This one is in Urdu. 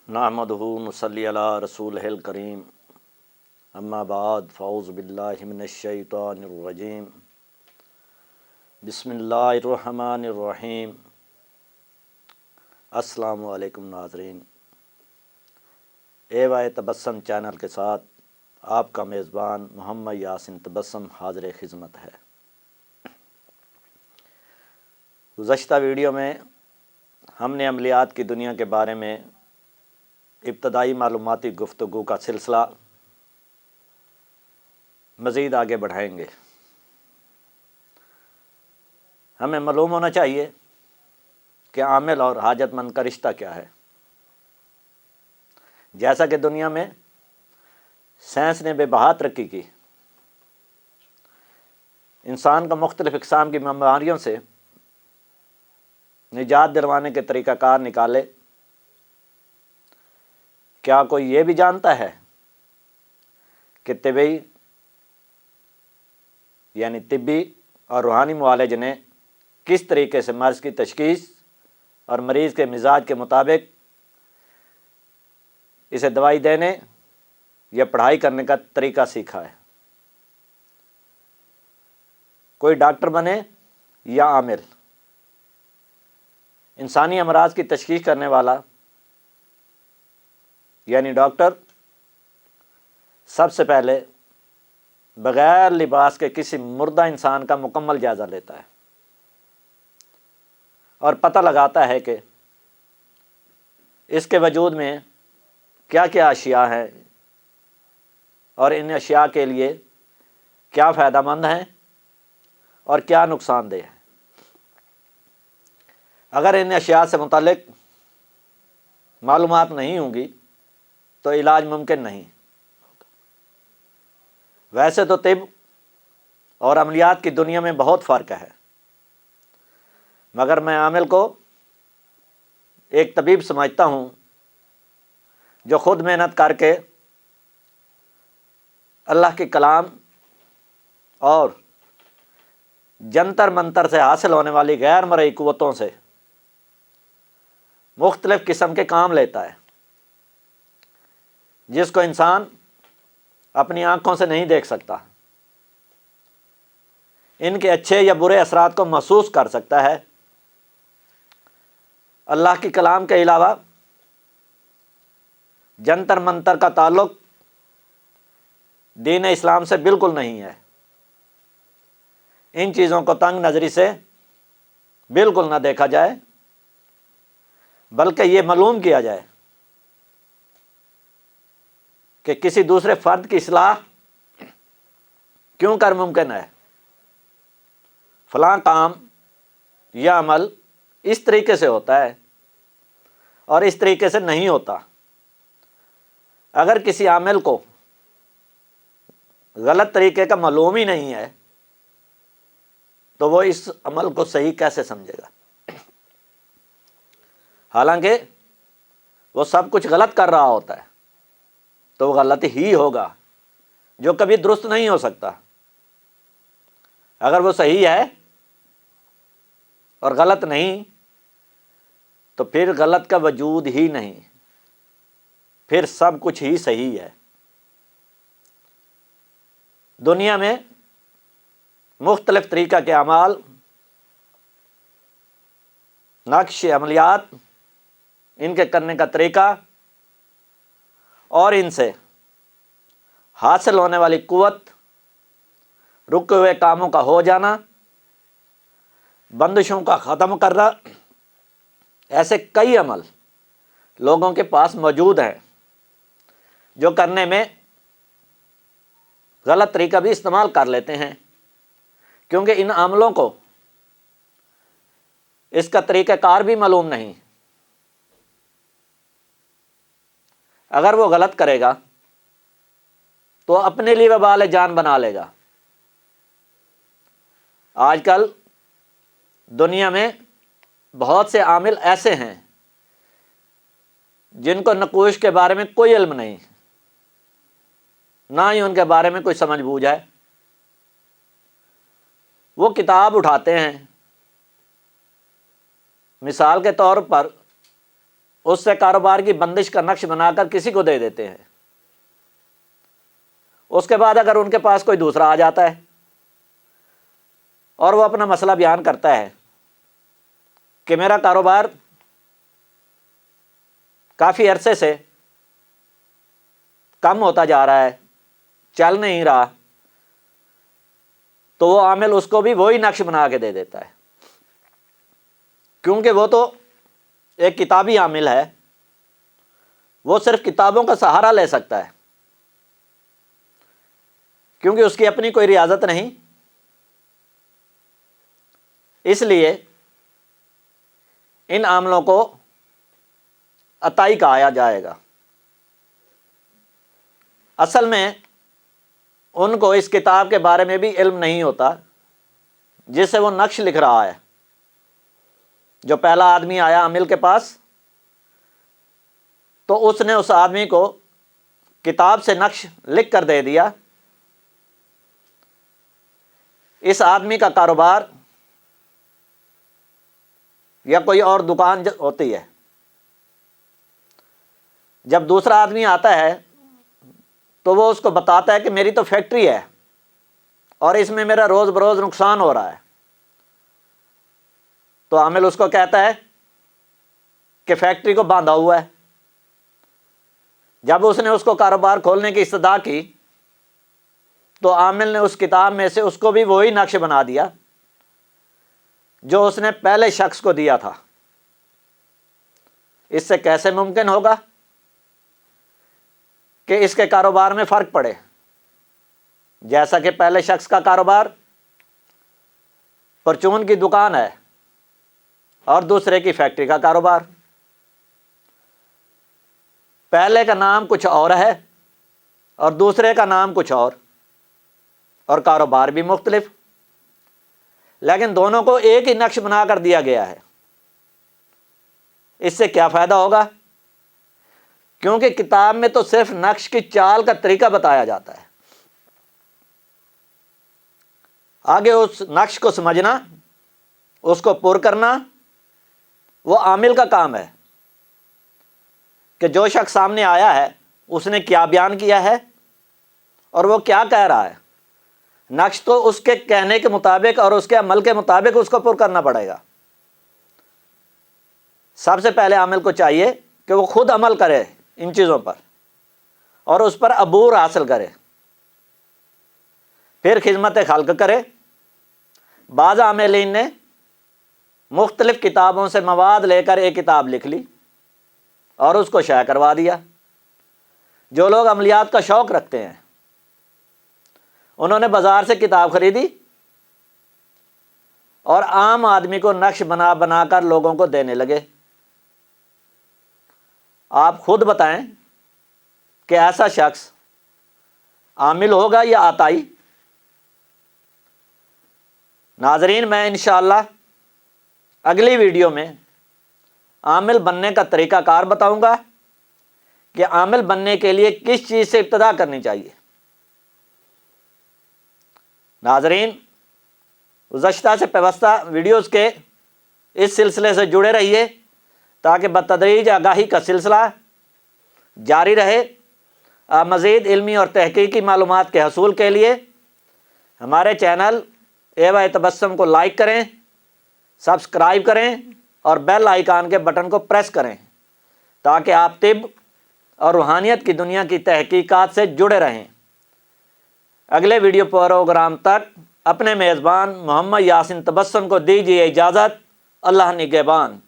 نحمدہ نصلی علی رسولہ الکریم اما بعد فاعوذ باللہ من الشیطان الرجیم بسم اللہ الرحمن الرحیم۔ السلام علیکم ناظرین، اے وائے تبسم چینل کے ساتھ آپ کا میزبان محمد یاسین تبسم حاضر خدمت ہے۔ گزشتہ ویڈیو میں ہم نے عملیات کی دنیا کے بارے میں ابتدائی معلوماتی گفتگو کا سلسلہ مزید آگے بڑھائیں گے۔ ہمیں معلوم ہونا چاہیے کہ عامل اور حاجت مند کا رشتہ کیا ہے۔ جیسا کہ دنیا میں سائنس نے بے بہا ترقی کی، انسان کو مختلف اقسام کی بیماریوں سے نجات دلوانے کے طریقہ کار نکالے، کیا کوئی یہ بھی جانتا ہے کہ طبی اور روحانی معالج نے کس طریقے سے مرض کی تشخیص اور مریض کے مزاج کے مطابق اسے دوائی دینے یا پڑھائی کرنے کا طریقہ سیکھا ہے؟ کوئی ڈاکٹر بنے یا عامل، انسانی امراض کی تشخیص کرنے والا یعنی ڈاکٹر سب سے پہلے بغیر لباس کے کسی مردہ انسان کا مکمل جائزہ لیتا ہے اور پتہ لگاتا ہے کہ اس کے وجود میں کیا کیا اشیاء ہیں اور ان اشیاء کے لیے کیا فائدہ مند ہیں اور کیا نقصان دہ ہے۔ اگر ان اشیاء سے متعلق معلومات نہیں ہوں گی تو علاج ممکن نہیں۔ ویسے تو طب اور عملیات کی دنیا میں بہت فرق ہے، مگر میں عامل کو ایک طبیب سمجھتا ہوں جو خود محنت کر کے اللہ کے کلام اور جنتر منتر سے حاصل ہونے والی غیر مرئی قوتوں سے مختلف قسم کے کام لیتا ہے، جس کو انسان اپنی آنکھوں سے نہیں دیکھ سکتا۔ ان کے اچھے یا برے اثرات کو محسوس کر سکتا ہے۔ اللہ کے کلام کے علاوہ جنتر منتر کا تعلق دین اسلام سے بالکل نہیں ہے۔ ان چیزوں کو تنگ نظری سے بالکل نہ دیکھا جائے، بلکہ یہ معلوم کیا جائے کہ کسی دوسرے فرد کی اصلاح کیوں کر ممکن ہے۔ فلاں کام یا عمل اس طریقے سے ہوتا ہے اور اس طریقے سے نہیں ہوتا۔ اگر کسی عامل کو غلط طریقے کا معلوم ہی نہیں ہے تو وہ اس عمل کو صحیح کیسے سمجھے گا؟ حالانکہ وہ سب کچھ غلط کر رہا ہوتا ہے تو وہ غلط ہی ہوگا، جو کبھی درست نہیں ہو سکتا۔ اگر وہ صحیح ہے اور غلط نہیں تو پھر غلط کا وجود ہی نہیں، پھر سب کچھ ہی صحیح ہے۔ دنیا میں مختلف طریقہ کے اعمال، نقش عملیات، ان کے کرنے کا طریقہ اور ان سے حاصل ہونے والی قوت، رکے ہوئے کاموں کا ہو جانا، بندشوں کا ختم کرنا، ایسے کئی عمل لوگوں کے پاس موجود ہیں جو کرنے میں غلط طریقہ بھی استعمال کر لیتے ہیں، کیونکہ ان عملوں کو اس کا طریقہ کار بھی معلوم نہیں۔ اگر وہ غلط کرے گا تو اپنے لیے وبال جان بنا لے گا۔ آج کل دنیا میں بہت سے عامل ایسے ہیں جن کو نقوش کے بارے میں کوئی علم نہیں، نہ ہی ان کے بارے میں کوئی سمجھ بوجھ ہے۔ وہ کتاب اٹھاتے ہیں، مثال کے طور پر اس سے کاروبار کی بندش کا نقش بنا کر کسی کو دے دیتے ہیں۔ اس کے بعد اگر ان کے پاس کوئی دوسرا آ جاتا ہے اور وہ اپنا مسئلہ بیان کرتا ہے کہ میرا کاروبار کافی عرصے سے کم ہوتا جا رہا ہے، چل نہیں رہا، تو وہ عامل اس کو بھی وہی نقش بنا کے دے دیتا ہے، کیونکہ وہ تو ایک کتابی عامل ہے، وہ صرف کتابوں کا سہارا لے سکتا ہے، کیونکہ اس کی اپنی کوئی ریاضت نہیں۔ اس لیے ان عاملوں کو عطائی کہا جائے گا۔ اصل میں ان کو اس کتاب کے بارے میں بھی علم نہیں ہوتا جس سے وہ نقش لکھ رہا ہے۔ جو پہلا آدمی آیا عامل کے پاس تو اس نے اس آدمی کو کتاب سے نقش لکھ کر دے دیا۔ اس آدمی کا کاروبار یا کوئی اور دکان ہوتی ہے، جب دوسرا آدمی آتا ہے تو وہ اس کو بتاتا ہے کہ میری تو فیکٹری ہے اور اس میں میرا روز بروز نقصان ہو رہا ہے، تو عامل اس کو کہتا ہے کہ فیکٹری کو باندھا ہوا ہے۔ جب اس نے اس کو کاروبار کھولنے کی استدعا کی تو عامل نے اس کتاب میں سے اس کو بھی وہی نقش بنا دیا جو اس نے پہلے شخص کو دیا تھا۔ اس سے کیسے ممکن ہوگا کہ اس کے کاروبار میں فرق پڑے؟ جیسا کہ پہلے شخص کا کاروبار پرچون کی دکان ہے اور دوسرے کی فیکٹری کا کاروبار، پہلے کا نام کچھ اور ہے اور دوسرے کا نام کچھ اور کاروبار بھی مختلف، لیکن دونوں کو ایک ہی نقش بنا کر دیا گیا ہے۔ اس سے کیا فائدہ ہوگا؟ کیونکہ کتاب میں تو صرف نقش کی چال کا طریقہ بتایا جاتا ہے، آگے اس نقش کو سمجھنا، اس کو پر کرنا وہ عامل کا کام ہے کہ جو شخص سامنے آیا ہے اس نے کیا بیان کیا ہے اور وہ کیا کہہ رہا ہے، نقش تو اس کے کہنے کے مطابق اور اس کے عمل کے مطابق اس کو پر کرنا پڑے گا۔ سب سے پہلے عامل کو چاہیے کہ وہ خود عمل کرے ان چیزوں پر اور اس پر عبور حاصل کرے، پھر خدمت خلق کرے۔ بعض عاملین نے مختلف کتابوں سے مواد لے کر ایک کتاب لکھ لی اور اس کو شائع کروا دیا۔ جو لوگ عملیات کا شوق رکھتے ہیں انہوں نے بازار سے کتاب خریدی اور عام آدمی کو نقش بنا بنا کر لوگوں کو دینے لگے۔ آپ خود بتائیں کہ ایسا شخص عامل ہوگا یا عطائی؟ ناظرین، میں انشاءاللہ اگلی ویڈیو میں عامل بننے کا طریقہ کار بتاؤں گا کہ عامل بننے کے لیے کس چیز سے ابتدا کرنی چاہیے۔ ناظرین، گزشتہ سے پیوستہ ویڈیوز کے اس سلسلے سے جڑے رہیے تاکہ بتدریج آگاہی کا سلسلہ جاری رہے۔ مزید علمی اور تحقیقی معلومات کے حصول کے لیے ہمارے چینل ایوہ تبسم کو لائک کریں، سبسکرائب کریں اور بیل آئیکن کے بٹن کو پریس کریں تاکہ آپ طب اور روحانیت کی دنیا کی تحقیقات سے جڑے رہیں۔ اگلے ویڈیو پروگرام تک اپنے میزبان محمد یاسین تبسم کو دیجیے اجازت۔ اللہ نگہبان۔